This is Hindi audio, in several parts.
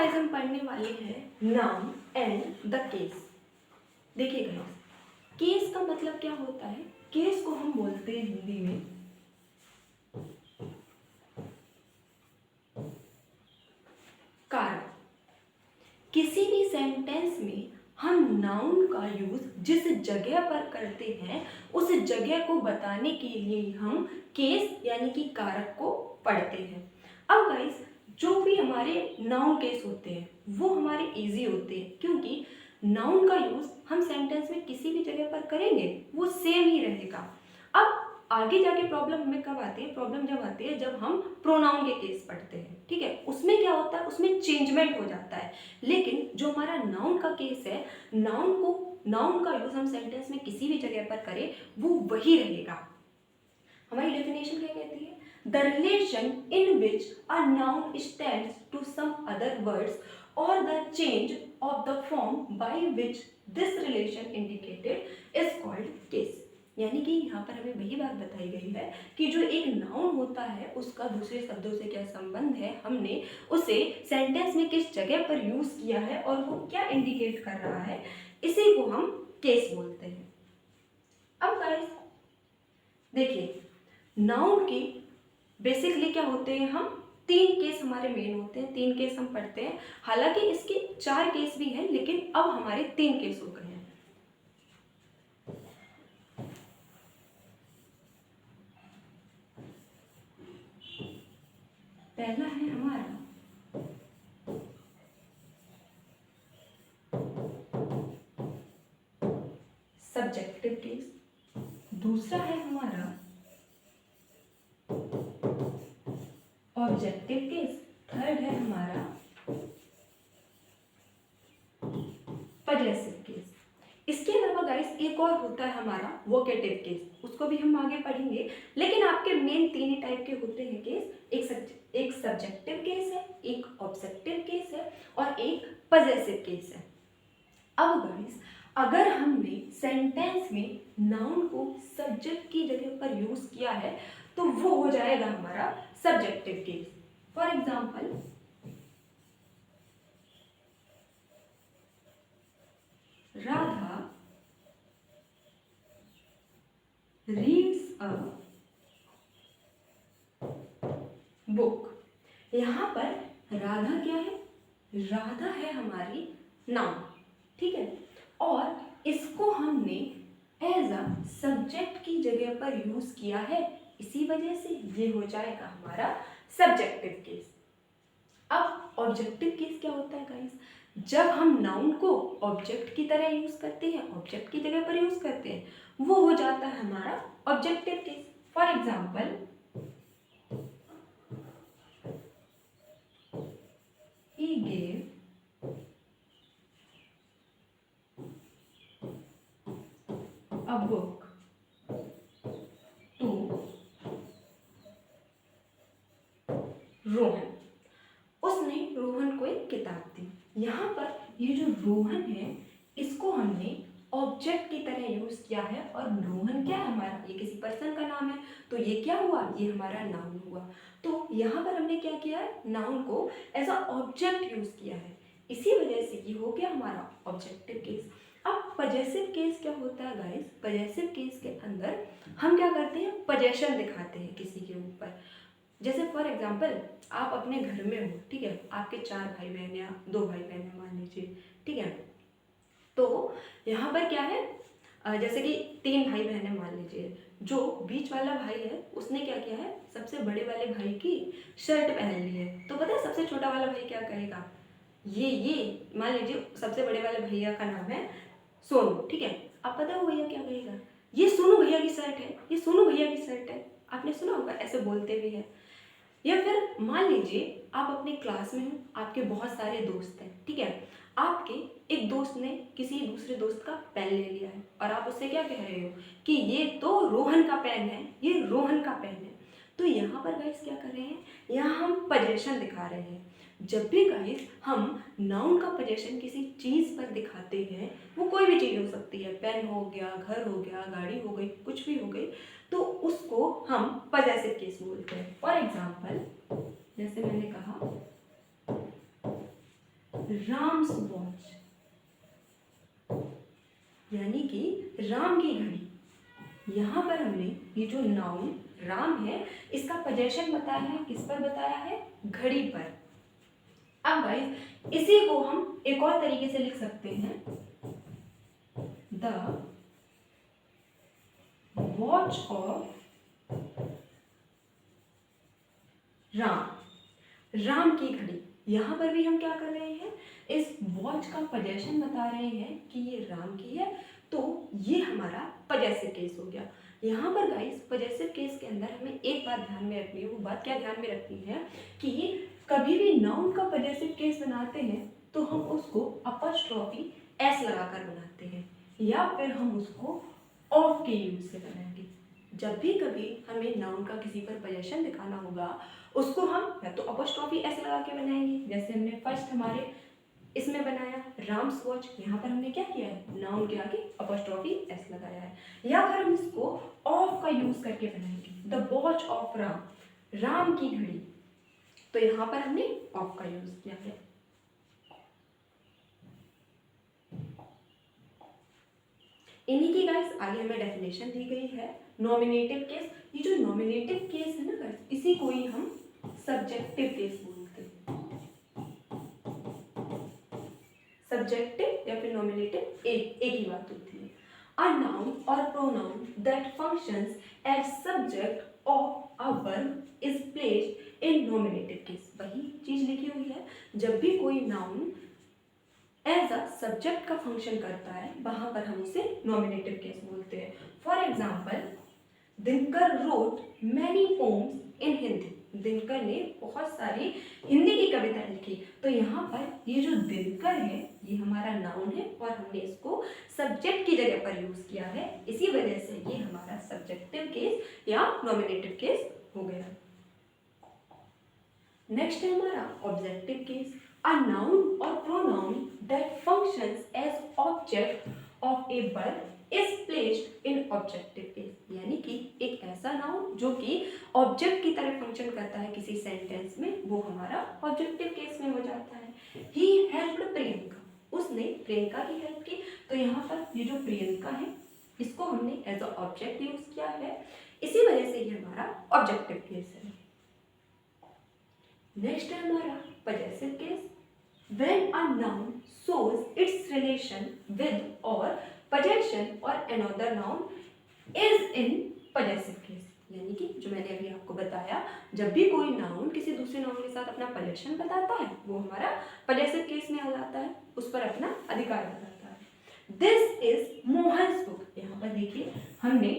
गाइस हम पढ़ने वाले हैं नाउन एंड द केस। देखिए गाइस, केस का मतलब क्या होता है? केस को हम बोलते हैं हिंदी में कारक। किसी भी सेंटेंस में हम नाउन का यूज जिस जगह पर करते हैं उस जगह को बताने के लिए हम केस यानी कि कारक को पढ़ते हैं। अब गाइस, जो भी हमारे नाउन केस होते हैं वो हमारे इजी होते हैं, क्योंकि नाउन का यूज हम सेंटेंस में किसी भी जगह पर करेंगे वो सेम ही रहेगा। अब आगे जाके प्रॉब्लम हमें कब आती है? प्रॉब्लम जब आती है जब हम प्रोनाउन के केस पढ़ते हैं, ठीक है। उसमें क्या होता है? उसमें चेंजमेंट हो जाता है। लेकिन जो हमारा नाउन का केस है, नाउन का यूज हम सेंटेंस में किसी भी जगह पर करें वो वही रहेगा। हमारी डेफिनेशन क्या कहती है? The relation in which a noun stands to some other words और the change of the form by which this relation indicated is called case. यानी कि यहाँ पर हमें वही बात बताई गई है कि जो एक नाउन होता है उसका दूसरे शब्दों से क्या संबंध है, हमने उसे सेंटेंस में किस जगह पर यूज किया है और वो क्या इंडिकेट कर रहा है, इसी को हम केस बोलते हैं। अब गाइस देखिए, नाउन के बेसिकली क्या होते हैं? हम 3 केस हमारे मेन होते हैं, 3 केस हम पढ़ते हैं। हालांकि इसके 4 केस भी हैं, लेकिन अब हमारे 3 केस हो गए हैं। पहला है हमारा सब्जेक्टिव केस, दूसरा है हमारा ऑब्जेक्टिव केस, थर्ड है हमारा पजेसिव केस। इसके अलावा गाइस एक और होता है हमारा वोकेटिव केस, उसको भी हम आगे पढ़ेंगे। लेकिन आपके मेन 3 ही टाइप के होते हैं केस। एक सब्जेक्टिव केस है, एक ऑब्जेक्टिव केस है और एक पजेसिव केस है। अब गाइस, अगर हमने सेंटेंस में नाउन को सब्जेक्ट की जगह पर यूज किया है तो वो हो जाएगा हमारा subjective case. For example, Radha reads a book. यहाँ पर राधा क्या है? राधा है हमारी नाउन, ठीक है। और इसको हमने एज अ सब्जेक्ट की जगह पर यूज किया है, इसी वजह से ये हो जाएगा हमारा सब्जेक्टिव केस। अब ऑब्जेक्टिव केस क्या होता है गाइस? जब हम नाउन को ऑब्जेक्ट की तरह यूज करते हैं, ऑब्जेक्ट की जगह पर यूज करते हैं, वो हो जाता है हमारा objective case. For example, he gave a book to Rohan. उसने रोहन को एक किताब दी। यहाँ पर ये जो रोहन है इसको हमने ऑब्जेक्ट की तरह यूज किया है, और रोहन क्या है हमारा? ये किसी पर्सन का नाम है, तो ये क्या हुआ? ये हमारा नाउन हुआ। तो यहाँ पर हमने क्या किया है? नाउन को एज अ ऑब्जेक्ट यूज किया है, इसी वजह से ये हो गया हमारा ऑब्जेक्टिव केस। अब पजेसिव केस क्या होता है गाइस? पजेसिव केस के अंदर हम क्या करते हैं? पजेशन दिखाते हैं किसी के ऊपर। जैसे फॉर एग्जाम्पल, आप अपने घर में हो, ठीक है, आपके 4 भाई बहन या 2 भाई बहन है मान लीजिए, ठीक है। तो यहाँ पर क्या है, जैसे कि 3 भाई बहन है मान लीजिए, जो बीच वाला भाई है उसने क्या किया है? सबसे बड़े वाले भाई की शर्ट पहन ली है। तो पता है सबसे छोटा वाला भाई क्या करेगा? ये मान लीजिए सबसे बड़े वाले भैया का नाम है सोनू, ठीक है। अब पता है वो भैया क्या कहेगा? ये सोनू भैया की शर्ट है, ये सोनू भैया की शर्ट है। आपने सुना होगा, ऐसे बोलते भी है। या फिर मान लीजिए आप अपने क्लास में हो, आपके बहुत सारे दोस्त हैं, ठीक है। आपके एक दोस्त ने किसी दूसरे दोस्त का पेन ले लिया है और आप उससे क्या कह रहे हो कि ये तो रोहन का पेन है, ये रोहन का पेन है। तो यहाँ पर गाइस क्या कर रहे हैं? यहाँ हम पजेशन दिखा रहे हैं। जब भी गाइस हम नाउन का पजेशन किसी चीज़ पर दिखाते हैं, वो कोई भी चीज़ हो सकती है, पेन हो गया, घर हो गया, गाड़ी हो गई, कुछ भी हो गई, तो उसको हम पजेसिव केस बोलते हैं। फॉर एग्जाम्पल, जैसे मैंने कहा राम्स वॉच, यानी कि राम की घड़ी। यहाँ पर हमने ये जो नाउन राम है इसका पोजेशन बताया है, किस पर बताया है, घड़ी पर। अब गाइस इसी को हम एक और तरीके से लिख सकते हैं, the watch of Ram, Ram की घड़ी। यहाँ पर भी हम क्या कर रहे हैं, इस वॉच का पोजेशन बता रहे हैं कि ये राम की है, तो ये हमारा पजेसिव केस हो गया। यहाँ पर गाइस पजेसिव केस के अंदर हमें एक बात ध्यान में रखनी है। वो बात क्या ध्यान में रखनी है कि कभी भी नाउन का पजेसिव केस बनाते हैं तो हम उसको अपॉस्ट्रोफी एस लगाकर बनाते हैं, या फिर हम उसको ऑफ के यूज से बनाएंगे। जब भी कभी हमें नाउन का किसी पर पोजेशन दिखाना होगा उसको हम या तो अपॉस्ट्रोफी एस लगा के बनाएंगे, जैसे हमने फर्स्ट हमारे इसमें बनाया राम्स वॉच, यहाँ पर हमने क्या किया है, नाउन के आगे अपॉस्ट्रोफी एस लगाया है। या फिर हम इसको ऑफ का यूज करके बनाएंगे, the watch of Ram, Ram की घड़ी, तो यहाँ पर हमने ऑफ का यूज किया है। इन्हीं की गाइस आगे हमें डेफिनेशन दी गई है। नॉमिनेटिव केस, ये जो नॉमिनेटिव केस है ना गाइस, इसी को ही हम सब्जेक्टिव केस बोलते हैं। सब्जेक्टिव या फिर नॉमिनेटिव एक ही बात होती है। अ नाउन और pronoun that functions as subject of a verb is placed in nominative case. वही चीज लिखी हुई है, जब भी कोई नाउन एज अ सब्जेक्ट का फंक्शन करता है वहां पर हम उसे नॉमिनेटिव केस बोलते हैं। For example, Dinkar wrote many poems in Hindi. Dinkar ने बहुत सारी हिंदी की कविता लिखी, तो यहाँ पर ये जो दिनकर है ये हमारा नाउन है और हमने इसको सब्जेक्ट की जगह पर यूज किया है, इसी वजह से ये हमारा सब्जेक्टिव केस या नॉमिनेटिव केस हो गया। नेक्स्ट है हमारा objective case. A noun or pronoun that functions as object of a verb is placed in objective case। यानी कि एक ऐसा नाउन जो कि ऑब्जेक्ट की तरह फंक्शन करता है किसी सेंटेंस में, वो हमारा ऑब्जेक्टिव केस में हो जाता है। He helped प्रियंका, उसने प्रियंका की हेल्प की, तो यहाँ पर ये जो प्रियंका है इसको हमने एज अ ऑब्जेक्ट यूज किया है, इसी वजह से ये हमारा ऑब्जेक्टिव केस है। नेक्स्ट है हमारा possessive case. When a noun shows its relation with or possession or another noun is in possessive case। यानी कि जो मैंने अभी आपको बताया, जब भी कोई नाउन किसी दूसरे नाउन के साथ अपना पोजेशन बताता है वो हमारा possessive केस में आ जाता है, उस पर अपना अधिकार बताता है। This is Mohan's book. यहाँ पर देखिए हमने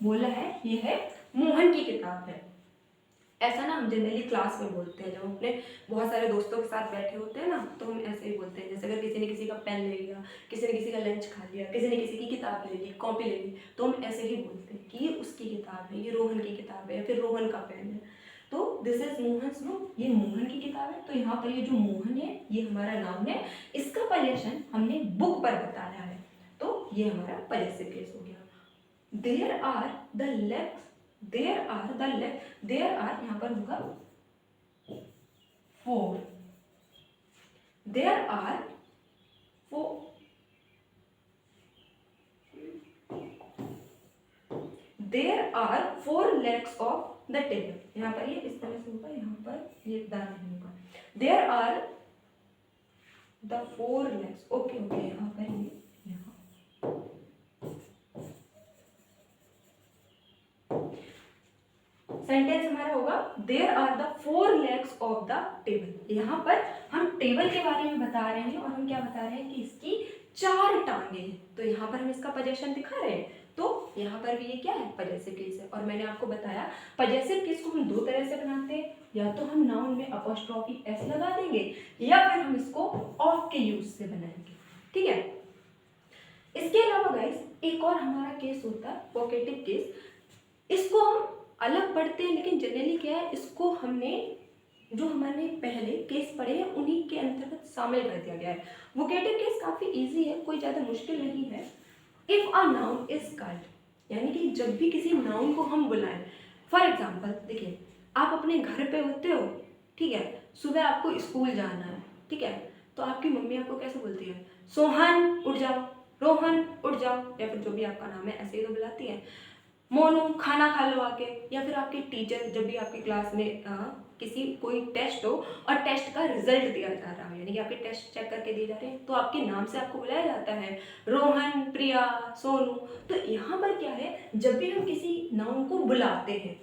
बोला है ये है मोहन की किताब है। ऐसा ना हम जनरली क्लास में बोलते हैं, जब हम अपने बहुत सारे दोस्तों के साथ बैठे होते हैं ना तो हम ऐसे ही बोलते हैं, जैसे अगर किसी ने किसी का पेन ले लिया, किसी ने किसी का लंच खा लिया, किसी ने किसी की किताब ले ली, कॉपी ले ली, तो हम ऐसे ही बोलते हैं कि ये उसकी किताब है, ये रोहन की किताब है या फिर रोहन का पेन है। तो दिस इज मोहन्स बुक, ये मोहन की किताब है। तो यहाँ पर ये जो मोहन है ये हमारा नाउन है, इसका पोजेशन हमने बुक पर बताया है, तो ये हमारा पॉजेसिव केस हो गया। There are the legs, there are the leg, there are यहाँ पर होगा 4, there are 4, there are 4 legs of the table. यहाँ पर ये इस तरह से होगा, यहाँ पर ये दाना नहीं होगा। There are the 4 legs, okay okay, यहाँ पर ये सेंटेंस हमारा होगा there are the 4 legs of the table. यहाँ पर हम टेबल के बारे में बता रहे हैं और हम क्या बता रहे हैं कि इसकी 4 टांगे हैं, तो यहाँ पर हम इसका पोजेशन दिखा रहे हैं, तो यहाँ पर भी ये क्या है, पॉजेसिव केस है। और मैंने आपको बताया पॉजेसिव केस को हम 2 तरह से बनाते हैं, या तो हम नाउन में अपॉस्ट्रोफी एस लगा देंगे या फिर हम इसको ऑफ के यूज से बनाएंगे, ठीक है। इसके अलावा गाइस एक और हमारा केस होता है वोकेटिव केस। इसको हम अलग पढ़ते हैं, लेकिन जनरली क्या है, इसको हमने जो हमारे पहले केस पढ़े हैं उन्हीं के अंतर्गत शामिल कर दिया गया है। वोकेटिव केस काफ़ी इजी है, कोई ज़्यादा मुश्किल नहीं है। If a noun is called, यानी कि जब भी किसी नाउन को हम बुलाएं, फॉर एग्जाम्पल देखिए आप अपने घर पे होते हो, ठीक है, सुबह आपको स्कूल जाना है, ठीक है, तो आपकी मम्मी आपको कैसे बोलती है? सोहन उठ जाओ, रोहन उठ जाओ, या फिर जो भी आपका नाम है ऐसे ही तो बुलाती है। मोनू खाना खा लो आके। या फिर आपके टीचर जब भी आपकी क्लास में किसी कोई टेस्ट हो और टेस्ट का रिजल्ट दिया जा रहा है, यानी कि आपके टेस्ट चेक करके दिए जा रहे हैं, तो आपके नाम से आपको बुलाया जाता है, रोहन, प्रिया, सोनू। तो यहाँ पर क्या है, जब भी हम किसी नाउन को बुलाते हैं,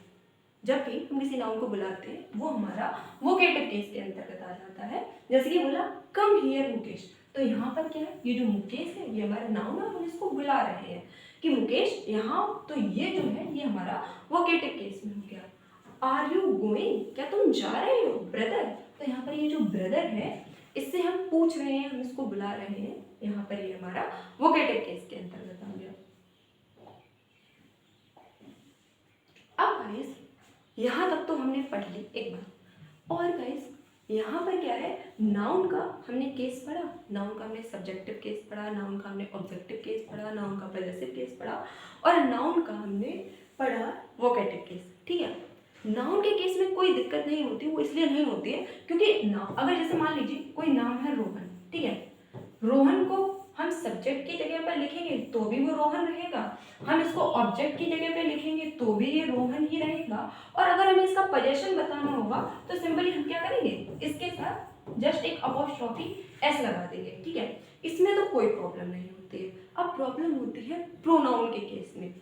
जब भी हम किसी नाउन को बुलाते हैं, वो हमारा वोकेटिव केस के अंतर्गत आ जाता है। जैसे कि बोला कम हियर मुकेश, तो यहाँ पर क्या है, ये जो मुकेश है ये हमारा नाउन है, हम इसको बुला रहे हैं कि मुकेश यहाँ, तो ये जो है ये हमारा वोकेटिव केस में हो गया। आर यू गोइंग, क्या तुम जा रहे हो? ब्रदर, तो यहाँ पर ये जो ब्रदर है इससे हम पूछ रहे हैं, हम इसको बुला रहे हैं, यहाँ पर ये हमारा वोकेटिव केस के अंतर्गत आ गया। अब गाइस यहाँ तक तो हमने पढ़ ली एक बार। और गाइस यहाँ पर क्या है, नाउन का हमने केस पढ़ा, नाउन का हमने सब्जेक्टिव केस पढ़ा, नाउन का हमने ऑब्जेक्टिव केस पढ़ा, नाउन का पॉजेसिव केस पढ़ा, और नाउन का हमने पढ़ा वोकेटिव केस। ठीक है, नाउन के केस में कोई दिक्कत नहीं होती, वो इसलिए नहीं होती है क्योंकि अगर जैसे मान लीजिए कोई नाम है रोहन, ठीक है, रोहन को हम सब्जेक्ट की जगह पर लिखेंगे तो भी वो रोहन रहेगा, हम इसको ऑब्जेक्ट की जगह पे लिखेंगे तो भी ये रोहन ही रहेगा, और अगर हमें इसका पोजीशन बताना होगा तो सिंपली हम क्या करेंगे, इसके साथ जस्ट एक अपॉस्ट्रोफी एस लगा देंगे। ठीक है, इसमें तो कोई प्रॉब्लम नहीं होती है। अब प्रॉब्लम होती है प्रोनाउन के केस में।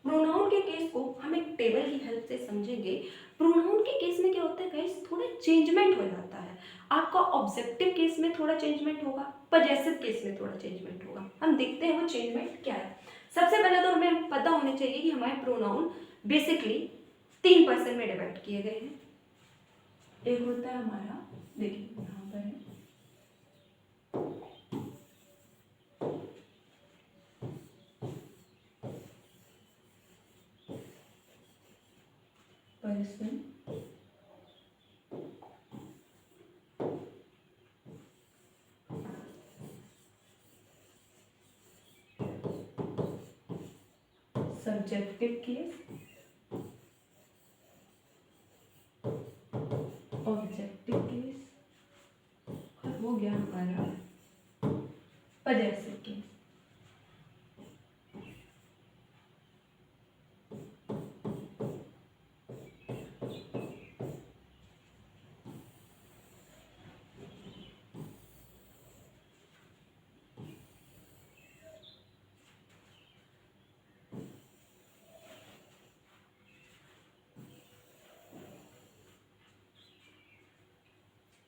प्रोनाउन के केस को हम एक टेबल की हेल्प से समझेंगे। प्रोनाउन के केस में क्या होता है गाइस, थोड़ा चेंजमेंट हो जाता है। आपका ऑब्जेक्टिव केस में थोड़ा चेंजमेंट होगा, पॉजेसिव केस में थोड़ा चेंजमेंट होगा। हम देखते हैं वो चेंजमेंट क्या है। सबसे पहले तो हमें पता होना चाहिए कि हमारे प्रोनाउन बेसिकली 3 पर्सन में डिवाइड किए गए हैं। एक होता है हमारा, देखिए यहाँ पर है person, subjective case, objective case, और हो गया हमारा पॉजेसिव केस।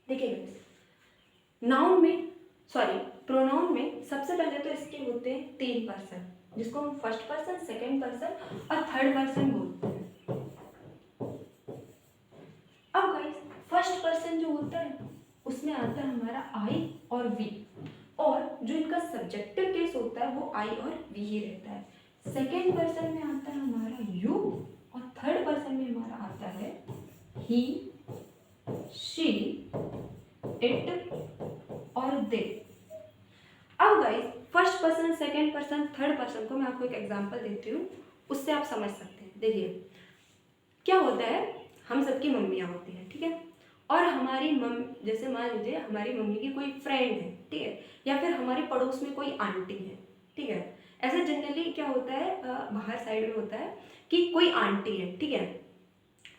देखिए नाउन में, सॉरी प्रोनाउन में सबसे पहले तो इसके होते हैं 3 पर्सन, जिसको हम फर्स्ट पर्सन, सेकंड पर्सन और थर्ड पर्सन बोलते हैं। अब गाइस फर्स्ट पर्सन जो होता है उसमें आता है हमारा आई और वी, और जो इनका सब्जेक्टिव केस होता है वो आई और वी ही रहता है। सेकंड पर्सन में आता है हमारा यू, और थर्ड पर्सन में हमारा आता है ही, शी, इट और दे। अब guys first person, second person, third person को मैं आपको एक एग्जांपल देती हूँ, उससे आप समझ सकते हैं। देखिए क्या होता है, हम सबकी मम्मियाँ होती हैं, ठीक है, और हमारी जैसे मान लीजिए हमारी मम्मी की कोई फ्रेंड है, ठीक है, या फिर हमारे पड़ोस में कोई आंटी है, ठीक है। ऐसे जनरली क्या होता है, बाहर साइड में होता है कि कोई आंटी है, ठीक है,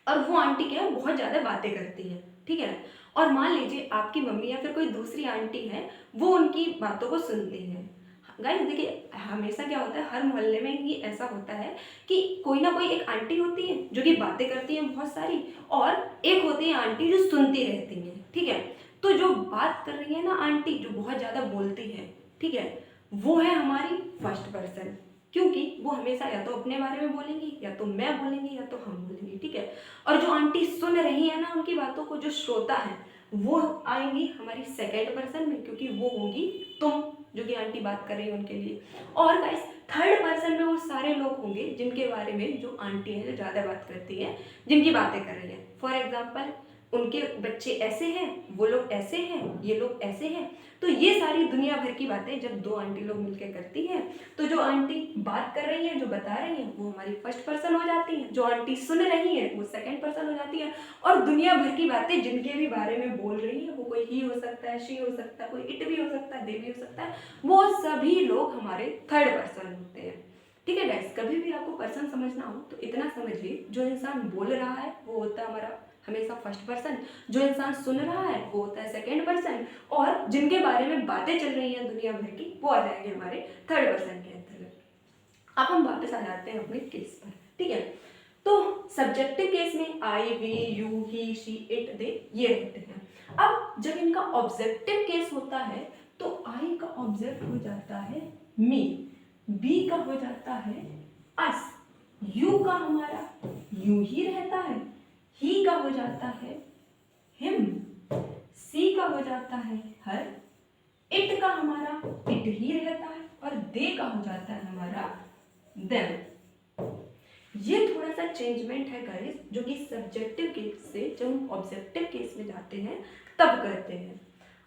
और वो आंटी क्या है, बहुत ज़्यादा बातें करती है, ठीक है, और मान लीजिए आपकी मम्मी या फिर कोई दूसरी आंटी है, वो उनकी बातों को सुनती है। गाइस देखिए हमेशा क्या होता है, हर मोहल्ले में ही ऐसा होता है कि कोई ना कोई एक आंटी होती है जो कि बातें करती है बहुत सारी, और एक होती है आंटी जो सुनती रहती है, ठीक है। तो जो बात कर रही है ना आंटी, जो बहुत ज़्यादा बोलती है, ठीक है, वो है हमारी फर्स्ट पर्सन, क्योंकि वो हमेशा या तो अपने बारे में बोलेंगी, या तो मैं बोलेंगी, या तो हम बोलेंगे, ठीक है। और जो आंटी सुन रही है ना उनकी बातों को, जो श्रोता है, वो आएंगी हमारी सेकंड पर्सन में, क्योंकि वो होगी तुम, जो कि आंटी बात कर रही है उनके लिए। और गाइस थर्ड पर्सन में वो सारे लोग होंगे जिनके बारे में, जो आंटी है जो ज़्यादा बात करती है, जिनकी बातें कर रही है। फॉर एग्जाम्पल उनके बच्चे ऐसे हैं, वो लोग ऐसे हैं, ये लोग ऐसे हैं। तो ये सारी दुनिया भर की बातें जब दो आंटी लोग मिलकर करती हैं, तो जो आंटी बात कर रही हैं, जो बता रही हैं, वो हमारी फर्स्ट पर्सन हो जाती हैं, जो आंटी सुन रही है वो सेकंड पर्सन हो जाती है, और दुनिया भर की बातें जिनके भी बारे में बोल रही है, वो कोई ही हो सकता है, शी हो सकता है, कोई इट भी हो सकता है, दे भी हो सकता है, वो सभी लोग हमारे थर्ड पर्सन होते हैं। ठीक है गाइस, कभी भी आपको पर्सन समझना हो तो इतना समझिए, जो इंसान बोल रहा है वो होता है हमारा हमेशा फर्स्ट पर्सन, जो इंसान सुन रहा है वो होता है सेकंड पर्सन, और जिनके बारे में बातें चल रही हैं दुनिया भर की, वो आ जाएंगे हमारे थर्ड पर्सन के अंतर्गत। अब हम वापस आ जाते हैं अपने केस पर। ठीक है, तो सब्जेक्टिव केस में I, we, you, he, she, it, they ये रहते हैं। अब जब इनका ऑब्जेक्टिव केस होता है तो आई का ऑब्जेक्ट हो जाता है मी, बी का हो जाता है अस, यू का हमारा यू ही रहता है, ही का हो जाता है हिम, सी का हो जाता है हर, इट का हमारा इट ही रहता है, और दे का हो जाता है हमारा देम। ये थोड़ा सा चेंजमेंट है गाइस, जो कि सब्जेक्टिव केस से जब हम ऑब्जेक्टिव केस में जाते हैं तब करते हैं।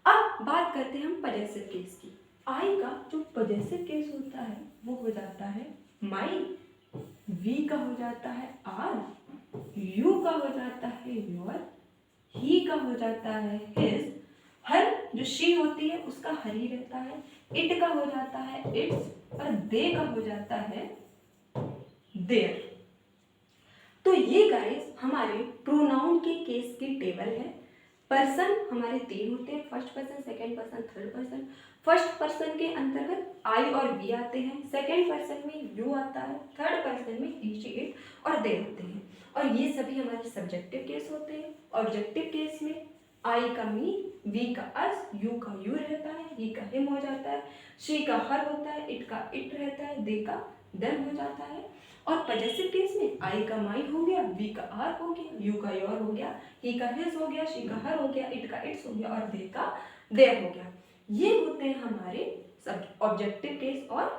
अब बात करते हैं हम पजेसिव केस की। आई का जो पजेसिव केस होता है वो हो जाता है माई, वी का हो जाता है आर, यू का हो जाता है योर, ही का हो जाता है हिज, हर जो शी होती है उसका हर ही रहता है, इट का हो जाता है इट्स, और दे का हो जाता है देयर। तो ये गाइस हमारे प्रोनाउन के केस की टेबल है। पर्सन हमारे तीन होते हैं, first person, second person, third person. First person के अंतर्गत आई और वी आते हैं, सेकंड पर्सन में यू आता है, थर्ड पर्सन में ही, शी, इट और दे होते हैं, और ये सभी हमारे सब्जेक्टिव केस होते हैं। ऑब्जेक्टिव केस में आई का मी, वी का अस, यू का यू रहता है, ही का हिम हो जाता है, शी का हर होता है, इट का इट रहता है, दे का देम हो जाता है। और पजेसिव केस में आई का माई हो गया, वी का आर हो गया, यू का योर हो गया, ही का हिज हो गया, शी का हर हो गया, इट का इट्स हो गया, और दे का देयर हो गया। ये होते हैं हमारे सब ऑब्जेक्टिव केस और